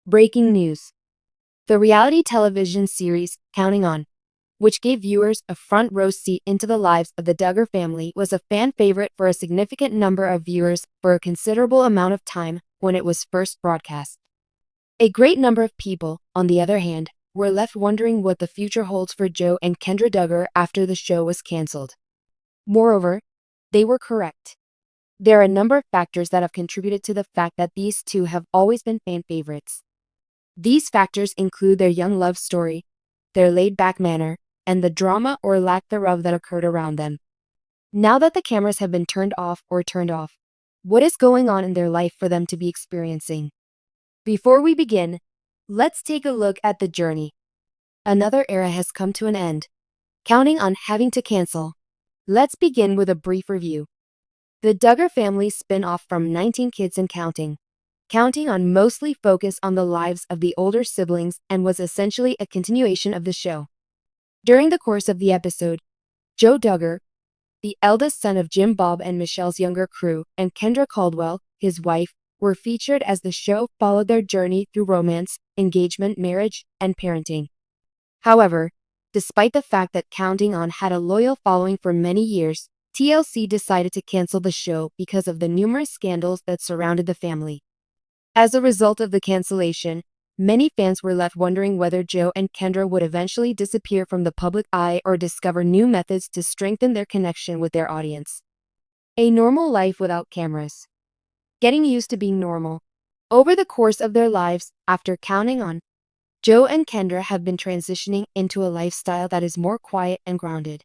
Breaking news. The reality television series, Counting On, which gave viewers a front row seat into the lives of the Duggar family, was a fan favorite for a significant number of viewers for a considerable amount of time when it was first broadcast. A great number of people, on the other hand, were left wondering what the future holds for Joe and Kendra Duggar after the show was canceled. Moreover, they were correct. There are a number of factors that have contributed to the fact that these two have always been fan favorites. These factors include their young love story, their laid-back manner, and the drama or lack thereof that occurred around them. Now that the cameras have been turned off, what is going on in their life for them to be experiencing? Before we begin, let's take a look at the journey. Another era has come to an end, counting on having to cancel. Let's begin with a brief review. The Duggar family spin-off from 19 Kids and Counting On mostly focused on the lives of the older siblings and was essentially a continuation of the show. During the course of the episode, Joe Duggar, the eldest son of Jim Bob and Michelle's younger crew, and Kendra Caldwell, his wife, were featured as the show followed their journey through romance, engagement, marriage, and parenting. However, despite the fact that Counting On had a loyal following for many years, TLC decided to cancel the show because of the numerous scandals that surrounded the family. As a result of the cancellation, many fans were left wondering whether Joe and Kendra would eventually disappear from the public eye or discover new methods to strengthen their connection with their audience. A normal life without cameras. Getting used to being normal. Over the course of their lives, after Counting On, Joe and Kendra have been transitioning into a lifestyle that is more quiet and grounded.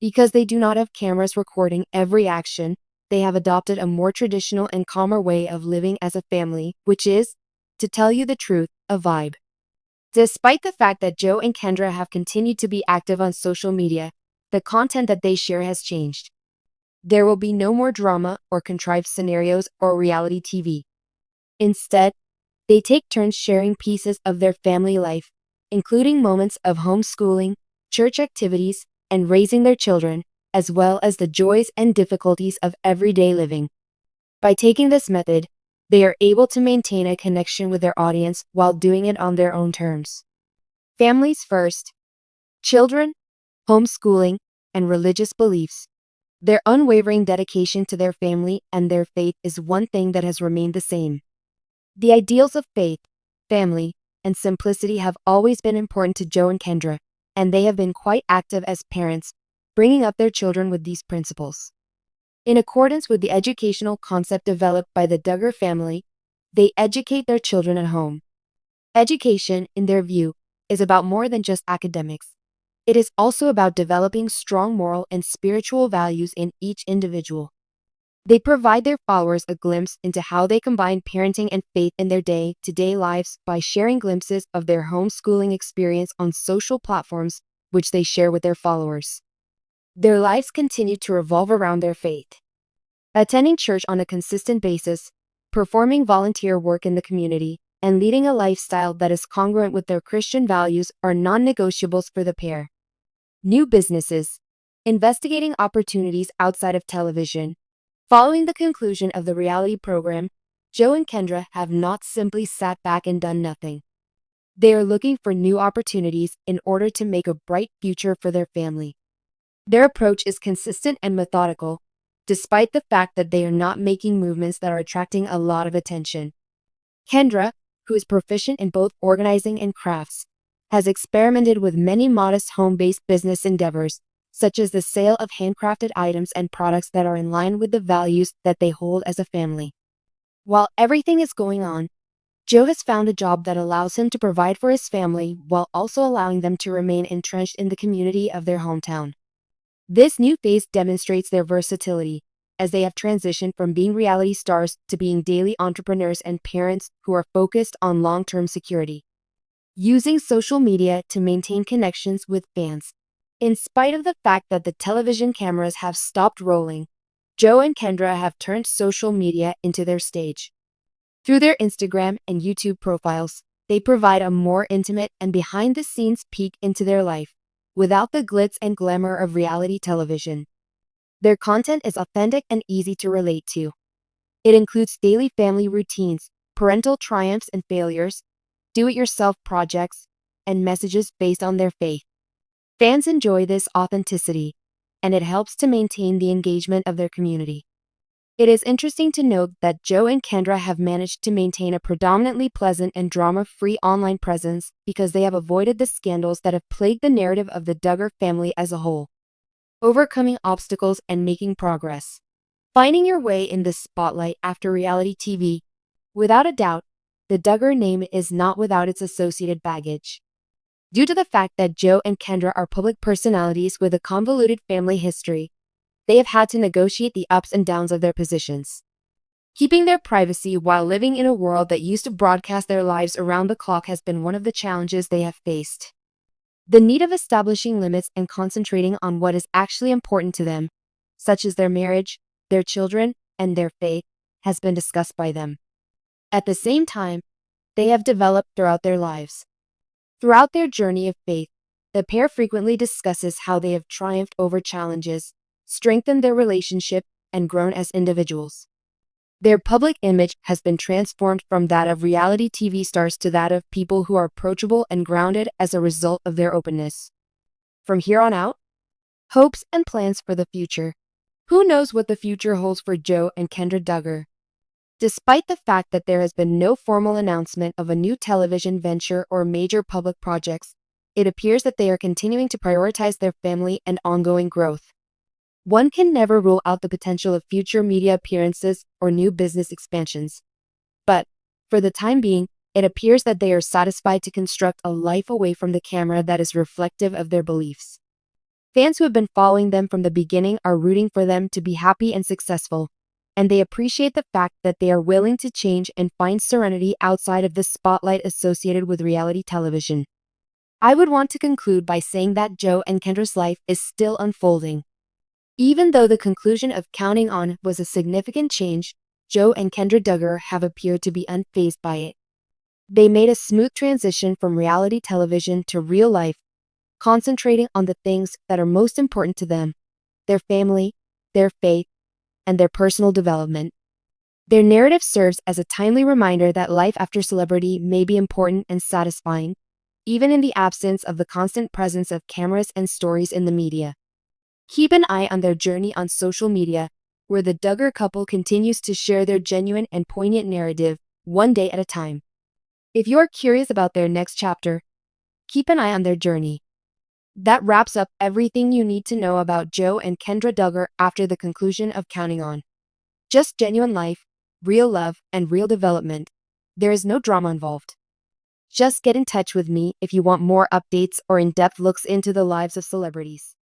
Because they do not have cameras recording every action, they have adopted a more traditional and calmer way of living as a family, which is, to tell you the truth, a vibe. Despite the fact that Joe and Kendra have continued to be active on social media, the content that they share has changed. There will be no more drama or contrived scenarios or reality TV. Instead, they take turns sharing pieces of their family life, including moments of homeschooling, church activities, and raising their children, as well as the joys and difficulties of everyday living. By taking this method, they are able to maintain a connection with their audience while doing it on their own terms. Families first. Children, homeschooling, and religious beliefs. Their unwavering dedication to their family and their faith is one thing that has remained the same. The ideals of faith, family, and simplicity have always been important to Joe and Kendra, and they have been quite active as parents, bringing up their children with these principles. In accordance with the educational concept developed by the Duggar family, they educate their children at home. Education, in their view, is about more than just academics. It is also about developing strong moral and spiritual values in each individual. They provide their followers a glimpse into how they combine parenting and faith in their day-to-day lives by sharing glimpses of their homeschooling experience on social platforms, which they share with their followers. Their lives continue to revolve around their faith. Attending church on a consistent basis, performing volunteer work in the community, and leading a lifestyle that is congruent with their Christian values are non-negotiables for the pair. New businesses. Investigating opportunities outside of television. Following the conclusion of the reality program, Joe and Kendra have not simply sat back and done nothing. They are looking for new opportunities in order to make a bright future for their family. Their approach is consistent and methodical, despite the fact that they are not making movements that are attracting a lot of attention. Kendra, who is proficient in both organizing and crafts, has experimented with many modest home-based business endeavors, such as the sale of handcrafted items and products that are in line with the values that they hold as a family. While everything is going on, Joe has found a job that allows him to provide for his family while also allowing them to remain entrenched in the community of their hometown. This new phase demonstrates their versatility, as they have transitioned from being reality stars to being daily entrepreneurs and parents who are focused on long-term security. Using social media to maintain connections with fans. In spite of the fact that the television cameras have stopped rolling, Joe and Kendra have turned social media into their stage. Through their Instagram and YouTube profiles, they provide a more intimate and behind-the-scenes peek into their life, without the glitz and glamour of reality television. Their content is authentic and easy to relate to. It includes daily family routines, parental triumphs and failures, do-it-yourself projects, and messages based on their faith. Fans enjoy this authenticity, and it helps to maintain the engagement of their community. It is interesting to note that Joe and Kendra have managed to maintain a predominantly pleasant and drama-free online presence because they have avoided the scandals that have plagued the narrative of the Duggar family as a whole. Overcoming obstacles and making progress. Finding your way in the spotlight after reality TV. Without a doubt, the Duggar name is not without its associated baggage. Due to the fact that Joe and Kendra are public personalities with a convoluted family history, they have had to negotiate the ups and downs of their positions. Keeping their privacy while living in a world that used to broadcast their lives around the clock has been one of the challenges they have faced. The need of establishing limits and concentrating on what is actually important to them, such as their marriage, their children, and their faith, has been discussed by them. At the same time, they have developed throughout their lives. Throughout their journey of faith, the pair frequently discusses how they have triumphed over challenges, strengthened their relationship, and grown as individuals. Their public image has been transformed from that of reality TV stars to that of people who are approachable and grounded as a result of their openness. From here on out, hopes and plans for the future. Who knows what the future holds for Joe and Kendra Duggar? Despite the fact that there has been no formal announcement of a new television venture or major public projects, it appears that they are continuing to prioritize their family and ongoing growth. One can never rule out the potential of future media appearances or new business expansions. But, for the time being, it appears that they are satisfied to construct a life away from the camera that is reflective of their beliefs. Fans who have been following them from the beginning are rooting for them to be happy and successful, and they appreciate the fact that they are willing to change and find serenity outside of the spotlight associated with reality television. I would want to conclude by saying that Joe and Kendra's life is still unfolding. Even though the conclusion of Counting On was a significant change, Joe and Kendra Duggar have appeared to be unfazed by it. They made a smooth transition from reality television to real life, concentrating on the things that are most important to them: their family, their faith, and their personal development. Their narrative serves as a timely reminder that life after celebrity may be important and satisfying, even in the absence of the constant presence of cameras and stories in the media. Keep an eye on their journey on social media, where the Duggar couple continues to share their genuine and poignant narrative, one day at a time. If you're curious about their next chapter, keep an eye on their journey. That wraps up everything you need to know about Joe and Kendra Duggar after the conclusion of Counting On. Just genuine life, real love, and real development. There is no drama involved. Just get in touch with me if you want more updates or in-depth looks into the lives of celebrities.